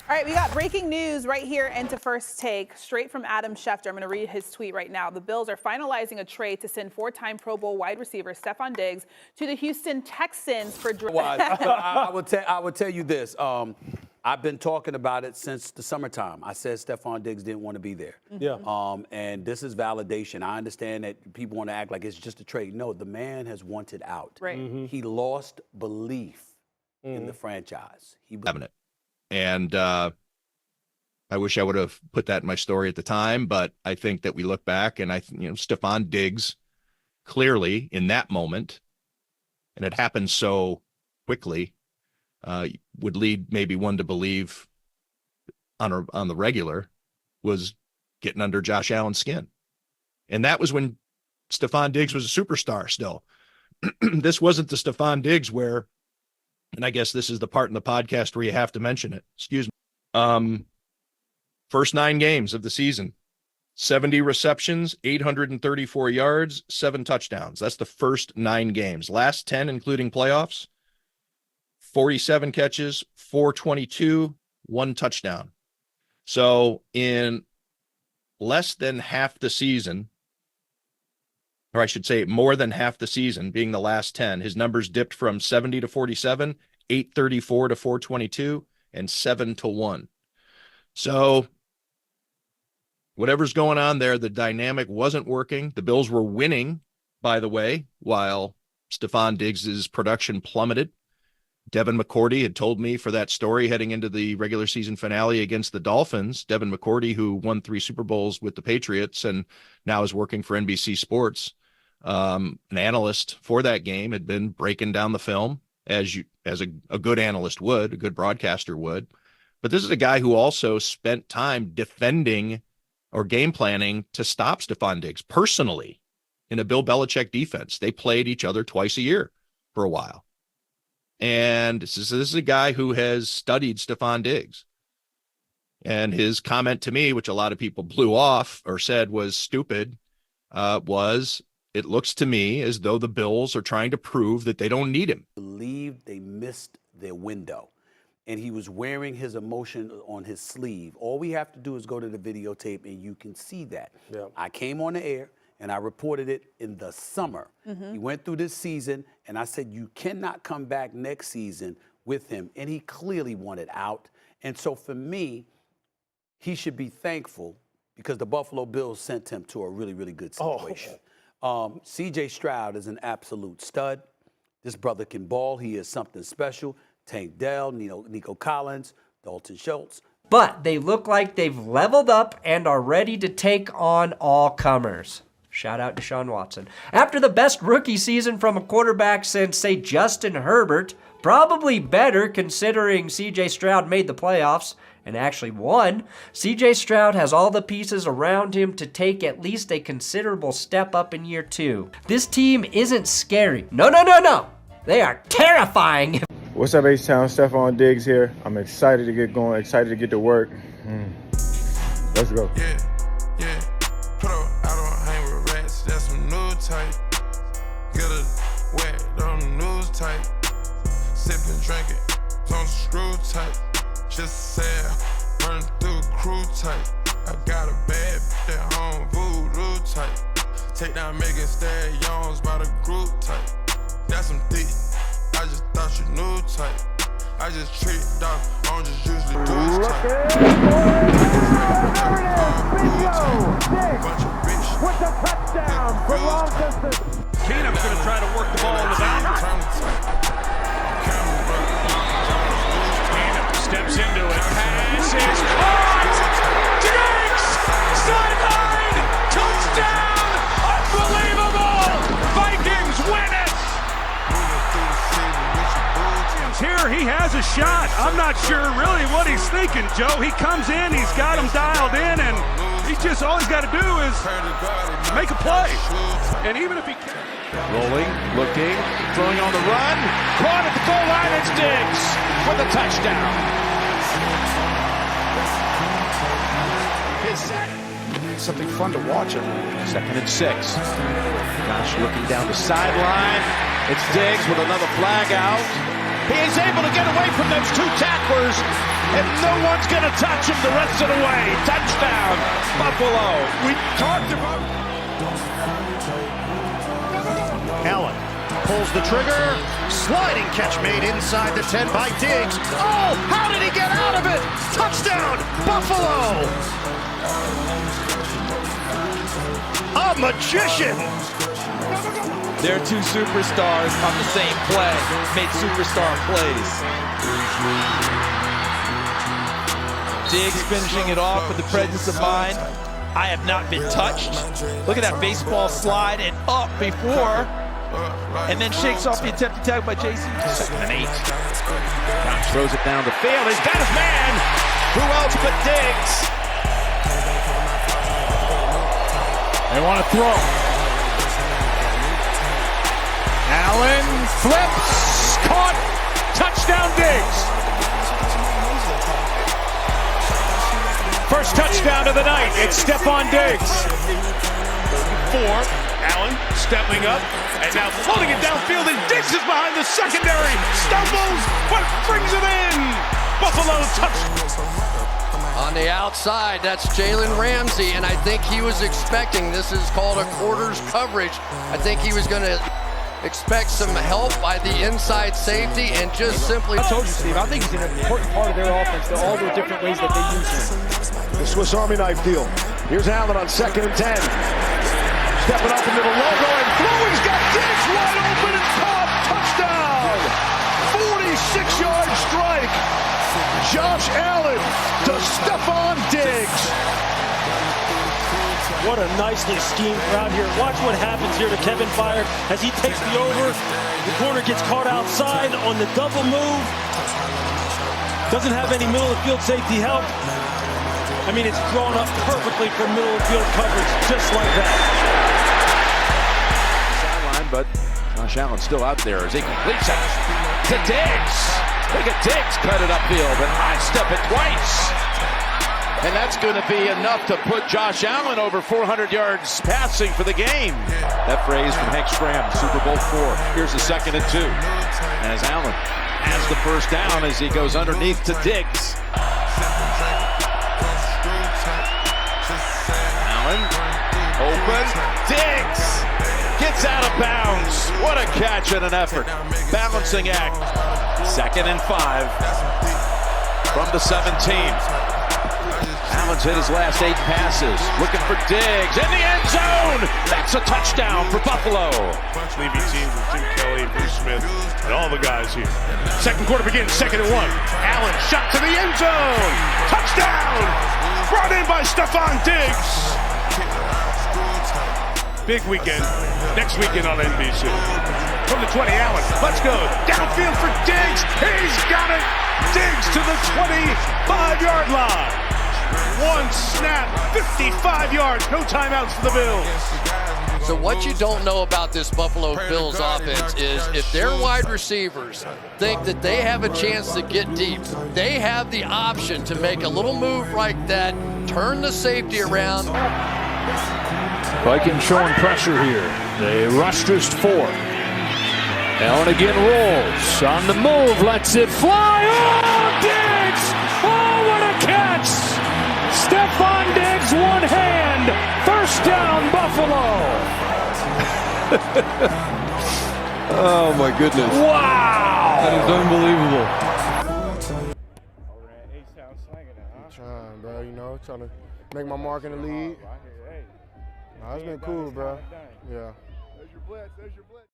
All right, we got breaking news right here into First Take, straight from Adam Schefter. I'm going to read his tweet right now. The Bills are finalizing a trade to send four-time Pro Bowl wide receiver Stefon Diggs to the Houston Texans for I would tell you this. I've been talking about it since the summertime. I said Stefon Diggs didn't want to be there. Yeah. And this is validation. I understand that people want to act like it's just a trade. No, the man has wanted out. Right. Mm-hmm. He lost belief in the franchise. Having it. And I wish I would have put that in my story at the time, but I think that we look back and Stefon Diggs clearly in that moment, and it happened so quickly, would lead maybe one to believe on the regular was getting under Josh Allen's skin. And that was when Stefon Diggs was a superstar still. This wasn't the Stefon Diggs where, and I guess this is the part in the podcast where you have to mention it. Excuse me. First 9 games of the season, 70 receptions, 834 yards, 7 touchdowns. That's the first 9 games. Last 10, including playoffs, 47 catches, 422, 1 touchdown. So in less than half the season, or I should say more than half the season, being the last 10, his numbers dipped from 70 to 47, 834 to 422, and 7 to 1. So whatever's going on there, the dynamic wasn't working. The Bills were winning, by the way, while Stefon Diggs' production plummeted. Devin McCourty had told me for that story heading into the regular season finale against the Dolphins. Devin McCourty, who won 3 Super Bowls with the Patriots and now is working for NBC Sports, an analyst for that game, had been breaking down the film as a good analyst would, a good broadcaster would. But this is a guy who also spent time defending or game planning to stop Stefon Diggs personally in a Bill Belichick defense. They played each other twice a year for a while. And this is a guy who has studied Stefon Diggs. And his comment to me, which a lot of people blew off or said was stupid, was, it looks to me as though the Bills are trying to prove that they don't need him. I believe they missed their window. And he was wearing his emotion on his sleeve. All we have to do is go to the videotape and you can see that. Yeah. I came on the air and I reported it in the summer. He went through this season and I said, you cannot come back next season with him. And he clearly wanted out. And so for me, he should be thankful because the Buffalo Bills sent him to a really, really good situation. C.J. Stroud is an absolute stud. This brother can ball. He is something special. Tank Dell, Nico Collins, Dalton Schultz. But they look like they've leveled up and are ready to take on all comers. Shout out to Deshaun Watson. After the best rookie season from a quarterback since, say, Justin Herbert, probably better considering C.J. Stroud made the playoffs and actually won, C.J. Stroud has all the pieces around him to take at least a considerable step up in year 2. This team isn't scary. No. They are terrifying. What's up, H-Town? Stefon Diggs here. I'm excited to get going, excited to get to work. Let's go. Yeah. Put up, I don't hang with rats. That's some new type. Get a wet on the news type. Sipping, drinking, on screw type. Just said, run through crew type. I got a bad bitch at home, voodoo type. Take down Megan Stallions by the group type. That's some thick. I just thought you knew type. I just tricked off, I don't just usually do this type. Bunch of bitch. With the touchdown from long distance. Keenum's going to try to work the ball in the boundary. Keenum steps into it. Pass is caught. Diggs! Sideline! Touchdown! Unbelievable! Vikings win it! Here he has a shot. I'm not sure really what he's thinking, Joe. He comes in, he's got him dialed in, and he's just all he's got to do is make a play. And even if he can't. Rolling, looking, throwing on the run. Caught at the goal line, it's Diggs for the touchdown. Something fun to watch. 2nd and 6. Josh looking down the sideline. It's Diggs with another flag out. He is able to get away from those 2 tacklers, and no one's going to touch him the rest of the way. Touchdown, Buffalo. We talked about. Allen pulls the trigger. Sliding catch made inside the 10 by Diggs. Oh, how did he get out of it? Touchdown, Buffalo. A magician. They're two superstars on the same play. Made superstar plays. Diggs finishing it off with the presence of mind. I have not been touched. Look at that baseball slide and up before. And then shakes off the attempted tackle by JC. 2nd and 8. Counts throws it down the field. He's got his man. Who else but Diggs? They want to throw. Allen flips, caught, touchdown Diggs. First touchdown of the night. It's Stefon Diggs. 4. Allen stepping up and now floating it downfield, and Diggs is behind the secondary. Stumbles, but brings it in. Buffalo touchdown. On the outside, that's Jalen Ramsey, and I think he was expecting, this is called a quarters coverage. I think he was going to expect some help by the inside safety and just simply... I told you, Steve, I think he's an important part of their offense, all the different ways that they use him. The Swiss Army knife deal. Here's Allen on 2nd and 10. Stepping up into the logo and throwing. He's got Diggs wide open and caught. Touchdown. 46-yard strike. Josh Allen to Stefon Diggs. What a nicely schemed route here. Watch what happens here to Kevin Byard as he takes the over. The corner gets caught outside on the double move. Doesn't have any middle of the field safety help. I mean, it's drawn up perfectly for middle of the field coverage, just like that. Sideline, but Josh Allen still out there as he completes it to Diggs. Look at Diggs cut it upfield and high step it twice. And that's going to be enough to put Josh Allen over 400 yards passing for the game. That phrase from Hank Stram, Super Bowl 4. Here's the 2nd and 2. As Allen has the first down as he goes underneath to Diggs. Allen, open, Diggs gets out of bounds. What a catch and an effort. Balancing act. 2nd and 5 from the 17. Allen's hit his last 8 passes. Looking for Diggs in the end zone. That's a touchdown for Buffalo. Levy teams with Jim Kelly, Bruce Smith, and all the guys here. Second quarter begins, 2nd and 1. Allen shot to the end zone. Touchdown! Brought in by Stefon Diggs. Big weekend. Next weekend on NBC. From the 20, Allen. Let's go. Downfield for Diggs. He's got it. Diggs to the 25-yard line. One snap, 55 yards, no timeouts for the Bills. So what you don't know about this Buffalo Bills offense is if their wide receivers think that they have a chance to get deep, they have the option to make a little move like that, turn the safety around. Vikings showing pressure here. They rush just 4. Allen again rolls. On the move, lets it fly. Oh, Diggs! Oh, what a catch! Stefon Diggs, one hand. First down, Buffalo. Oh, my goodness. Wow! That is unbelievable. I'm trying, bro, trying to make my mark in the league. Nah, it's been cool, bro. Yeah.